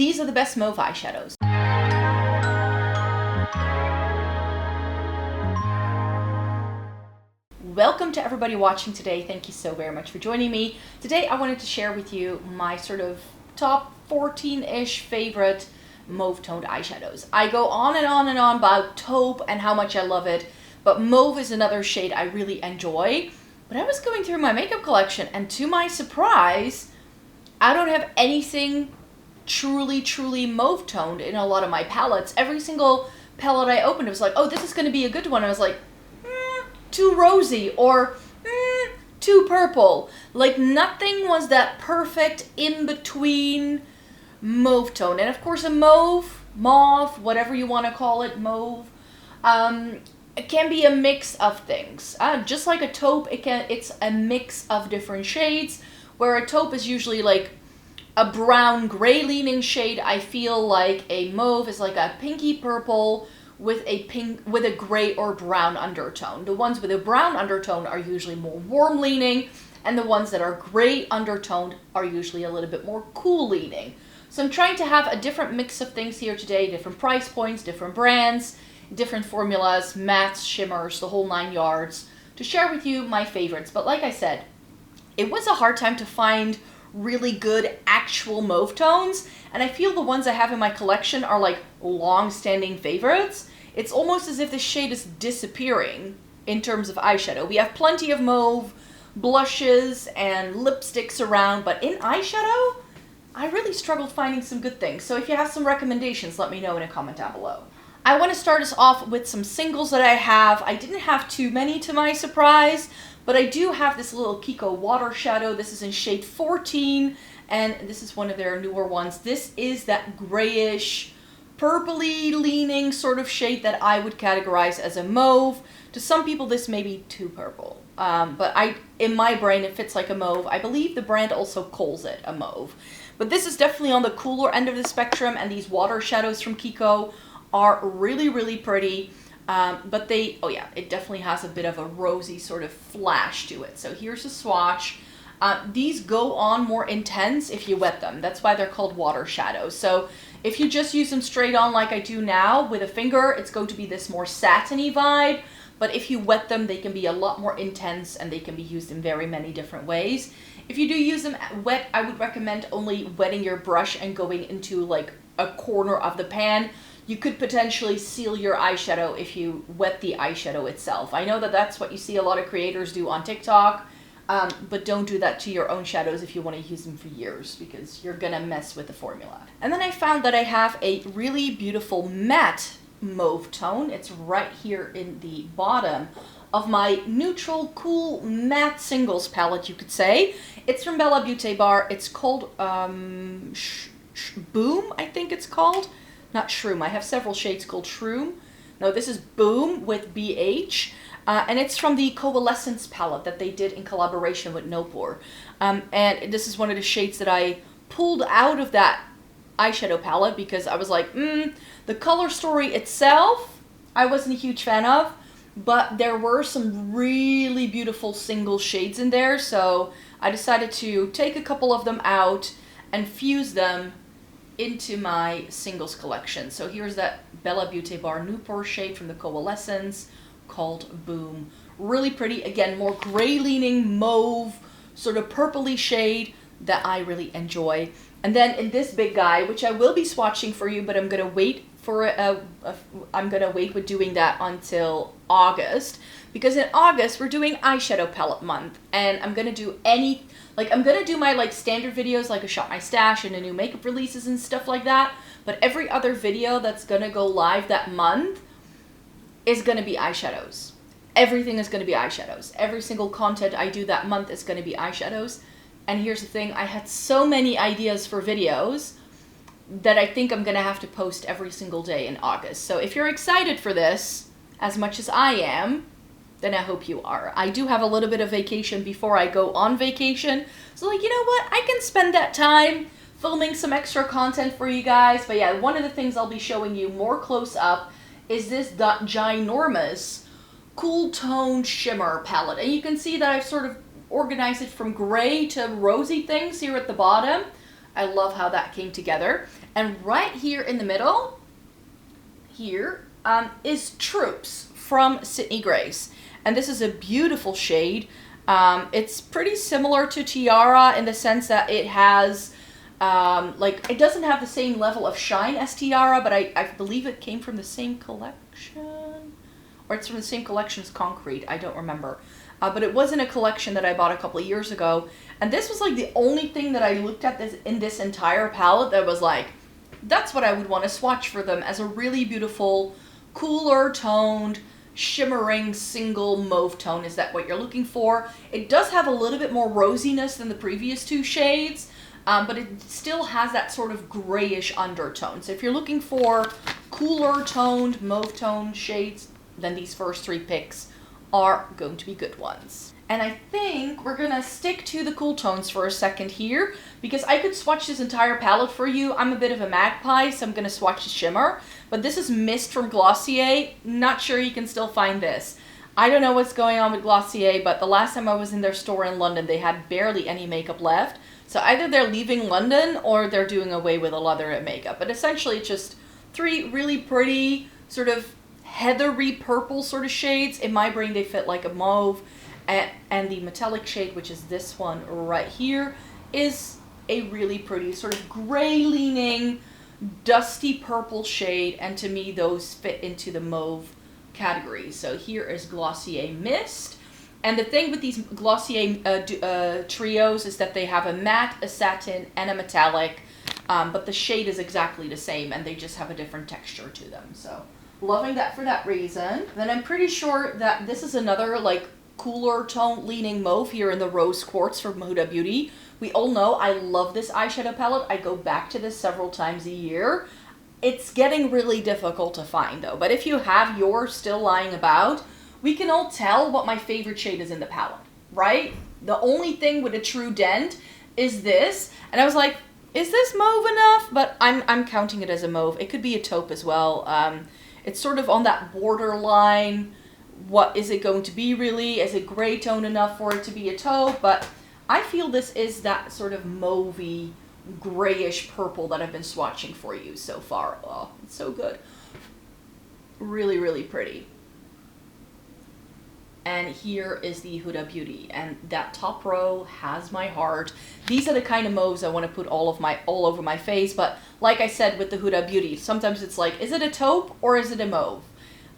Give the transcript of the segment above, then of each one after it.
these are the best mauve eyeshadows. Welcome to everybody watching today. Thank you so very much for joining me. Today I wanted to share with you my sort of top 14-ish favorite mauve toned eyeshadows. I go on and on and on about taupe and how much I love it, but mauve is another shade I really enjoy. But I was going through my makeup collection and to my surprise, I don't have anything truly mauve toned in a lot of my palettes. Every single palette I opened, it was like, oh, this is going to be a good one. I was like, too rosy or too purple. Like nothing was that perfect in between mauve tone. And of course a mauve, whatever you want to call it, mauve, it can be a mix of things. Just like a taupe, it's a mix of different shades, where a taupe is usually like a brown gray leaning shade. I feel like a mauve is like a pinky purple with a gray or brown undertone. The ones with a brown undertone are usually more warm leaning, and the ones that are gray undertoned are usually a little bit more cool leaning. So I'm trying to have a different mix of things here today, different price points, different brands, different formulas, mattes, shimmers, the whole 9 yards, to share with you my favorites. But like I said, it was a hard time to find really good actual mauve tones, and I feel the ones I have in my collection are like long-standing favorites. It's almost as if the shade is disappearing in terms of eyeshadow. We have plenty of mauve blushes and lipsticks around, but in eyeshadow, I really struggled finding some good things. So if you have some recommendations, let me know in a comment down below. I want to start us off with some singles that I have. I didn't have too many to my surprise, but I do have this little Kiko Watershadow. This is in shade 14, and this is one of their newer ones. This is that grayish, purpley leaning sort of shade that I would categorize as a mauve. To some people, this may be too purple, but in my brain, it fits like a mauve. I believe the brand also calls it a mauve. But this is definitely on the cooler end of the spectrum, and these water shadows from Kiko are really pretty. But it definitely has a bit of a rosy sort of flash to it. So here's a swatch. These go on more intense if you wet them. That's why they're called water shadows. So if you just use them straight on like I do now with a finger, it's going to be this more satiny vibe. But if you wet them, they can be a lot more intense, and they can be used in very many different ways. If you do use them wet, I would recommend only wetting your brush and going into like a corner of the pan. You could potentially seal your eyeshadow if you wet the eyeshadow itself. I know that that's what you see a lot of creators do on TikTok, but don't do that to your own shadows if you want to use them for years, because you're gonna mess with the formula. And then I found that I have a really beautiful matte mauve tone. It's right here in the bottom of my neutral cool matte singles palette, you could say. It's from Bella Beauté Bar. It's called Bhoom, I think it's called. Not Shroom. I have several shades called Shroom. No, this is Bhoom with BH. And it's from the Coalescence palette that they did in collaboration with Noopur. And this is one of the shades that I pulled out of that eyeshadow palette because I was like, the color story itself, I wasn't a huge fan of, but there were some really beautiful single shades in there. So I decided to take a couple of them out and fuse them into my singles collection. So here's that Bella Beauté Bar Noopur shade from the Coalescence called Bhoom. Really pretty, again, more gray leaning mauve, sort of purpley shade that I really enjoy. And then in this big guy, which I will be swatching for you, but I'm gonna wait for with doing that until August, because in August we're doing eyeshadow palette month, and I'm gonna do my like standard videos, like a shop my stash and a new makeup releases and stuff like that, but every other video that's gonna go live that month is gonna be eyeshadows. Everything is gonna be eyeshadows. Every single content I do that month is gonna be eyeshadows. And here's the thing, I had so many ideas for videos that I think I'm gonna have to post every single day in August. So if you're excited for this as much as I am, then I hope you are. I do have a little bit of vacation before I go on vacation. So like, you know what? I can spend that time filming some extra content for you guys. But yeah, one of the things I'll be showing you more close up is this ginormous cool toned shimmer palette. And you can see that I've sort of organized it from gray to rosy things here at the bottom. I love how that came together. And right here in the middle, here, is Troops from Sydney Grace. And this is a beautiful shade. It's pretty similar to Tiara in the sense that it has, like, it doesn't have the same level of shine as Tiara, but I believe it came from the same collection. Or it's from the same collection as Concrete, I don't remember. But it was in a collection that I bought a couple of years ago. And this was like the only thing that I looked at in this entire palette that was like, that's what I would want to swatch for them, as a really beautiful, cooler toned, shimmering single mauve tone. Is that what you're looking for? It does have a little bit more rosiness than the previous two shades, but it still has that sort of grayish undertone. So if you're looking for cooler toned mauve tone shades, then these first three picks are going to be good ones. And I think we're gonna stick to the cool tones for a second here, because I could swatch this entire palette for you. I'm a bit of a magpie, so I'm gonna swatch the shimmer. But this is Mist from Glossier. Not sure you can still find this. I don't know what's going on with Glossier, but the last time I was in their store in London, they had barely any makeup left. So either they're leaving London or they're doing away with a lot of their makeup. But essentially it's just three really pretty, sort of heathery purple sort of shades. In my brain, they fit like a mauve. And the metallic shade, which is this one right here, is a really pretty sort of gray-leaning, dusty purple shade. And to me, those fit into the mauve category. So here is Glossier Mist. And the thing with these Glossier trios is that they have a matte, a satin, and a metallic. But the shade is exactly the same, and they just have a different texture to them. So loving that for that reason. Then I'm pretty sure that this is another like cooler tone leaning mauve here in the Rose Quartz from Huda Beauty. We all know I love this eyeshadow palette. I go back to this several times a year. It's getting really difficult to find though, but if you have yours still lying about, we can all tell what my favorite shade is in the palette, right? The only thing with a true dent is this, and I was like, is this mauve enough? But I'm counting it as a mauve. It could be a taupe as well. It's sort of on that borderline. What is it going to be really? Is it gray tone enough for it to be a taupe? But I feel this is that sort of mauvey, grayish purple that I've been swatching for you so far. Oh, it's so good. Really, really pretty. And here is the Huda Beauty, and that top row has my heart. These are the kind of mauves I want to put all over my face, but like I said with the Huda Beauty, sometimes it's like, is it a taupe or is it a mauve?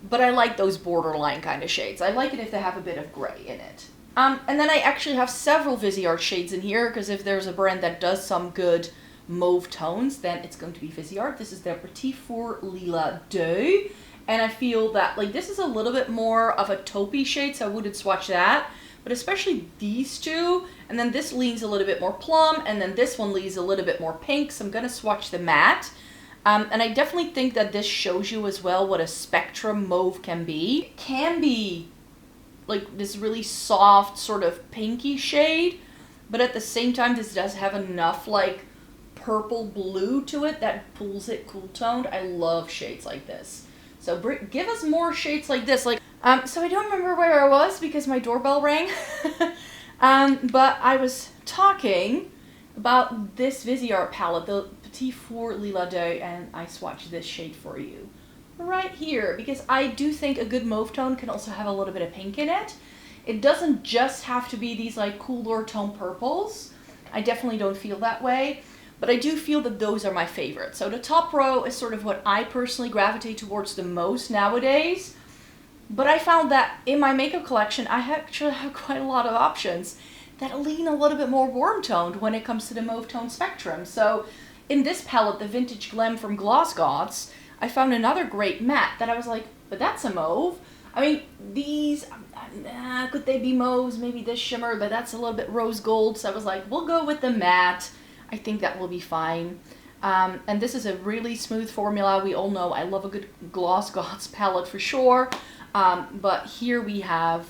But I like those borderline kind of shades. I like it if they have a bit of gray in it. And then I actually have several Viseart shades in here, because if there's a brand that does some good mauve tones, then it's going to be Viseart. This is their Petit Four Lila 2. And I feel that like this is a little bit more of a taupey shade, so I wouldn't swatch that. But especially these two, and then this leans a little bit more plum, and then this one leans a little bit more pink, so I'm going to swatch the matte. And I definitely think that this shows you as well what a spectrum mauve can be. It can be like this really soft sort of pinky shade, but at the same time this does have enough like purple blue to it that pulls it cool toned. I love shades like this. So give us more shades like this. Like so I don't remember where I was because my doorbell rang. But I was talking about this Viseart palette, the Petit Four Lila 2, and I swatched this shade for you right here, because I do think a good mauve tone can also have a little bit of pink in it. It doesn't just have to be these like cooler tone purples. I definitely don't feel that way, but I do feel that those are my favorite. So the top row is sort of what I personally gravitate towards the most nowadays, but I found that in my makeup collection I actually have quite a lot of options that lean a little bit more warm toned when it comes to the mauve tone spectrum. So in this palette, the Vintage Glam from Gloss Gods, I found another great matte that I was like, but that's a mauve. I mean, these, could they be mauves? Maybe this shimmer, but that's a little bit rose gold. So I was like, we'll go with the matte. I think that will be fine. And this is a really smooth formula. We all know I love a good Gloss Gods palette for sure. But here we have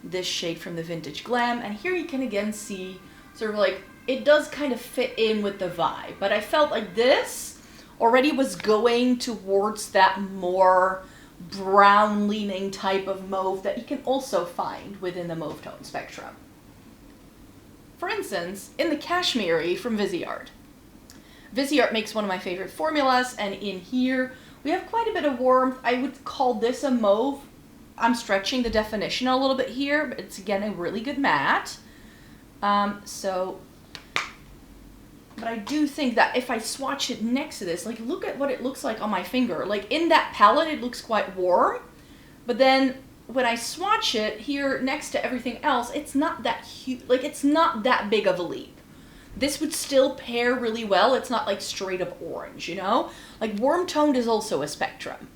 this shade from the Vintage Glam, and here you can again see sort of like it does kind of fit in with the vibe, but I felt like this already was going towards that more brown leaning type of mauve that you can also find within the mauve tone spectrum. For instance, in the Cashmere from Viseart. Viseart makes one of my favorite formulas, and in here we have quite a bit of warmth. I would call this a mauve. I'm stretching the definition a little bit here, but it's again a really good matte. But I do think that if I swatch it next to this, like look at what it looks like on my finger. Like in that palette, it looks quite warm, but then when I swatch it here next to everything else, it's not that huge, like it's not that big of a leap. This would still pair really well. It's not like straight up orange, you know? Like warm toned is also a spectrum.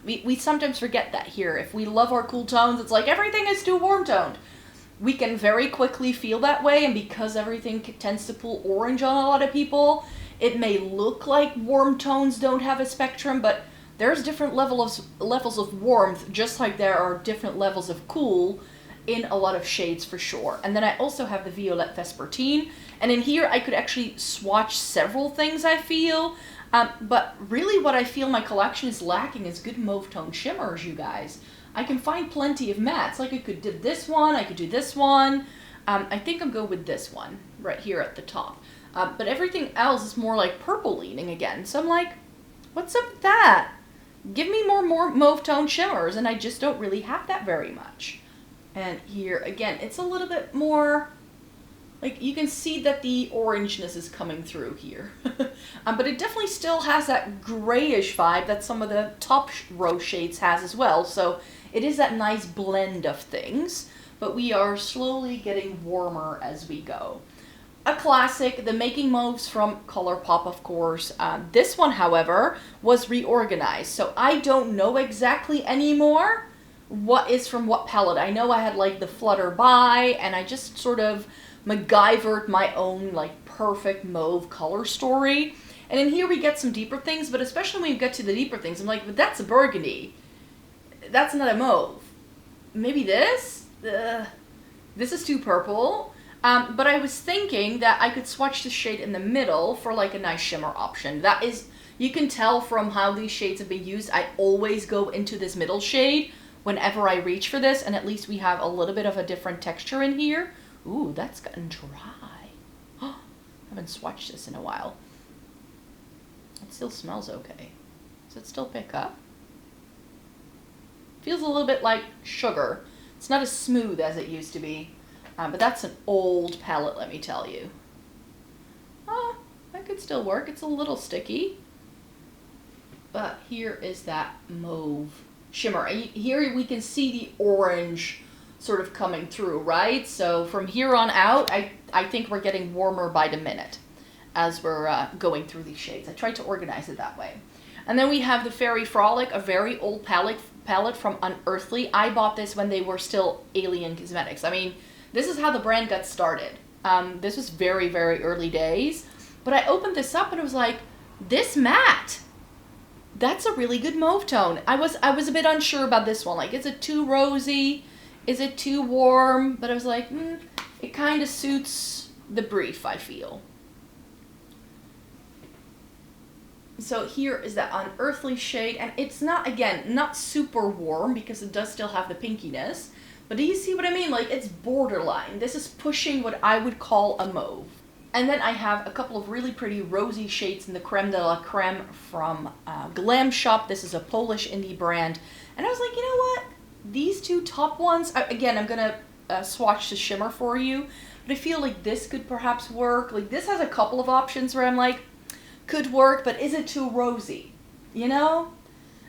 We sometimes forget that here. If we love our cool tones, it's like everything is too warm toned. We can very quickly feel that way, and because everything tends to pull orange on a lot of people, it may look like warm tones don't have a spectrum, but there's different levels of warmth, just like there are different levels of cool in a lot of shades for sure. And then I also have the Violette Vespertine, and in here I could actually swatch several things, I feel, but really what I feel my collection is lacking is good mauve tone shimmers, you guys. I can find plenty of mattes, like I could do this one, I could do this one. I think I'm going with this one right here at the top. But everything else is more like purple leaning again. So I'm like, what's up with that? Give me more mauve tone shimmers, and I just don't really have that very much. And here again, it's a little bit more, like you can see that the orangeness is coming through here. But it definitely still has that grayish vibe that some of the top row shades has as well. So it is that nice blend of things, but we are slowly getting warmer as we go. A classic, the Making Mauves from ColourPop, of course. This one, however, was reorganized, so I don't know exactly anymore what is from what palette. I know I had like the Flutter By, and I just sort of MacGyvered my own like perfect mauve color story. And in here we get some deeper things, but especially when you get to the deeper things, I'm like, but that's a burgundy. That's not a mauve. Maybe this? This is too purple. But I was thinking that I could swatch the shade in the middle for like a nice shimmer option. That is, you can tell from how these shades have been used, I always go into this middle shade whenever I reach for this, and at least we have a little bit of a different texture in here. Ooh, that's gotten dry. I haven't swatched this in a while. It still smells okay. Does it still pick up? Feels a little bit like sugar. It's not as smooth as it used to be. But that's an old palette, let me tell you. That could still work. It's a little sticky. But here is that mauve shimmer. Here we can see the orange sort of coming through, right? So from here on out, I think we're getting warmer by the minute as we're going through these shades. I tried to organize it that way. And then we have the Fairy Frolic, a very old palette from Unearthly. I bought this when they were still Alien Cosmetics. I mean, this is how the brand got started. This was very, very early days. But I opened this up and it was like, this matte, that's a really good mauve tone. I was a bit unsure about this one. Like, is it too rosy? Is it too warm? But I was like, it kind of suits the brief, I feel. So here is that Unearthly shade, and it's not, again, not super warm because it does still have the pinkiness, but do you see what I mean? Like, it's borderline. This is pushing what I would call a mauve. And then I have a couple of really pretty rosy shades in the Creme de la Creme from Glam Shop. This is a Polish indie brand. And I was like, you know what? These two top ones, again, I'm going to swatch the shimmer for you, but I feel like this could perhaps work. Like, this has a couple of options where I'm like, could work, but is it too rosy? You know?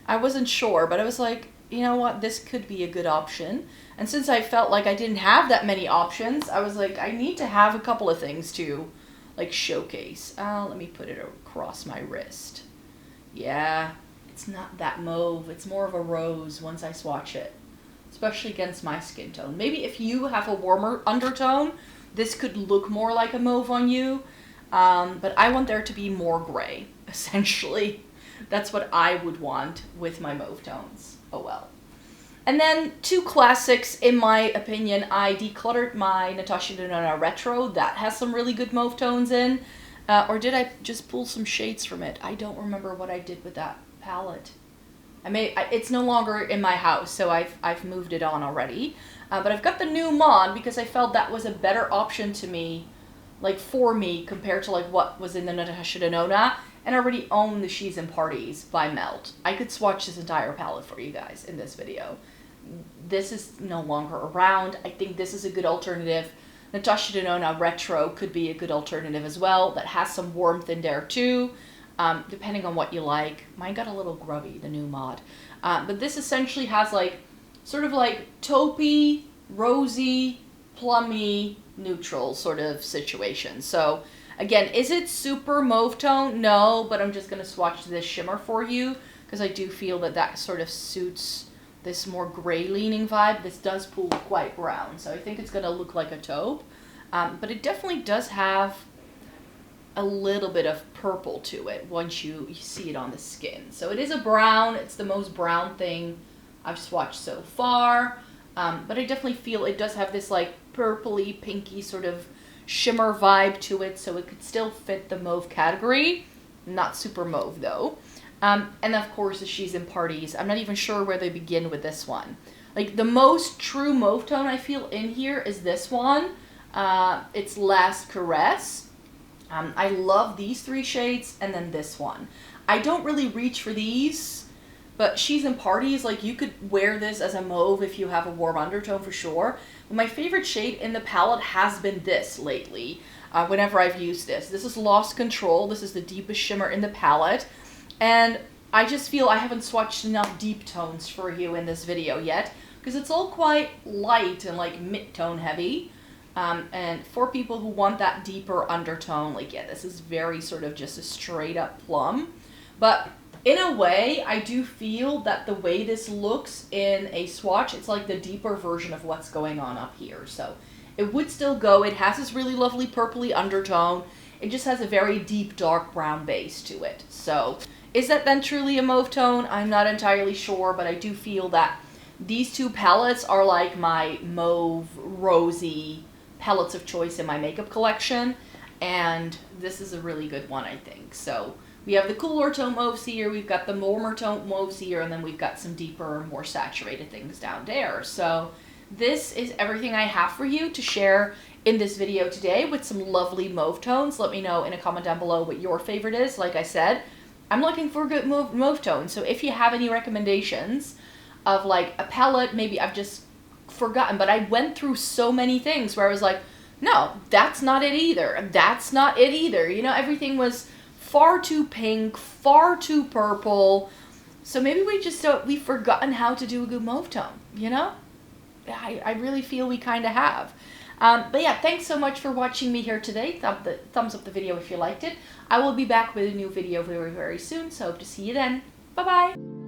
I wasn't sure, but I was like, you know what? This could be a good option. And since I felt like I didn't have that many options, I was like, I need to have a couple of things to, like, showcase. Let me put it across my wrist. Yeah, it's not that mauve. It's more of a rose once I swatch it, especially against my skin tone. Maybe if you have a warmer undertone, this could look more like a mauve on you. But I want there to be more gray, essentially. That's what I would want with my mauve tones. Oh well. And then two classics, in my opinion. I decluttered my Natasha Denona Retro. That has some really good mauve tones in. Or did I just pull some shades from it? I don't remember what I did with that palette. It's no longer in my house, so I've moved it on already. But I've got the new Mon because I felt that was a better option to me like for me compared to like what was in the Natasha Denona, and I already own the She's in Parties by Melt. I could swatch this entire palette for you guys in this video. This is no longer around. I think this is a good alternative. Natasha Denona Retro could be a good alternative as well. That has some warmth in there too, depending on what you like. Mine got a little grubby, the new mod. But this essentially has like, sort of like taupey, rosy, plummy, neutral sort of situation. So again, is it super mauve tone? No, but I'm just going to swatch this shimmer for you because I do feel that that sort of suits this more gray leaning vibe. This does pull quite brown, so I think it's going to look like a taupe. But it definitely does have a little bit of purple to it once you see it on the skin. So it is a brown. It's the most brown thing I've swatched so far. But I definitely feel it does have this like purpley, pinky sort of shimmer vibe to it, so it could still fit the mauve category. Not super mauve though. And of course, the She's in Parties. I'm not even sure where they begin with this one. Like the most true mauve tone I feel in here is this one. It's Last Caress. I love these three shades and then this one. I don't really reach for these, but She's in Parties, like you could wear this as a mauve if you have a warm undertone for sure. But my favorite shade in the palette has been this lately, whenever I've used this. This is Lost Control. This is the deepest shimmer in the palette. And I just feel I haven't swatched enough deep tones for you in this video yet, because it's all quite light and like mid-tone heavy. And for people who want that deeper undertone, like yeah, this is very sort of just a straight up plum. But in a way, I do feel that the way this looks in a swatch, it's like the deeper version of what's going on up here. So it would still go. It has this really lovely purpley undertone. It just has a very deep dark brown base to it. So is that then truly a mauve tone? I'm not entirely sure, but I do feel that these two palettes are like my mauve, rosy palettes of choice in my makeup collection, and this is a really good one, I think. So we have the cooler tone mauves here, we've got the warmer tone mauves here, and then we've got some deeper, more saturated things down there. So this is everything I have for you to share in this video today with some lovely mauve tones. Let me know in a comment down below what your favorite is. Like I said, I'm looking for good mauve tones, so if you have any recommendations of like a palette, maybe I've just forgotten, but I went through so many things where I was like, no, that's not it either. That's not it either. You know, everything was far too pink, far too purple. So maybe we've forgotten how to do a good mauve tone, you know? I really feel we kind of have. But yeah, thanks so much for watching me here today. Thumbs up the video if you liked it. I will be back with a new video very, very soon, so hope to see you then. Bye-bye.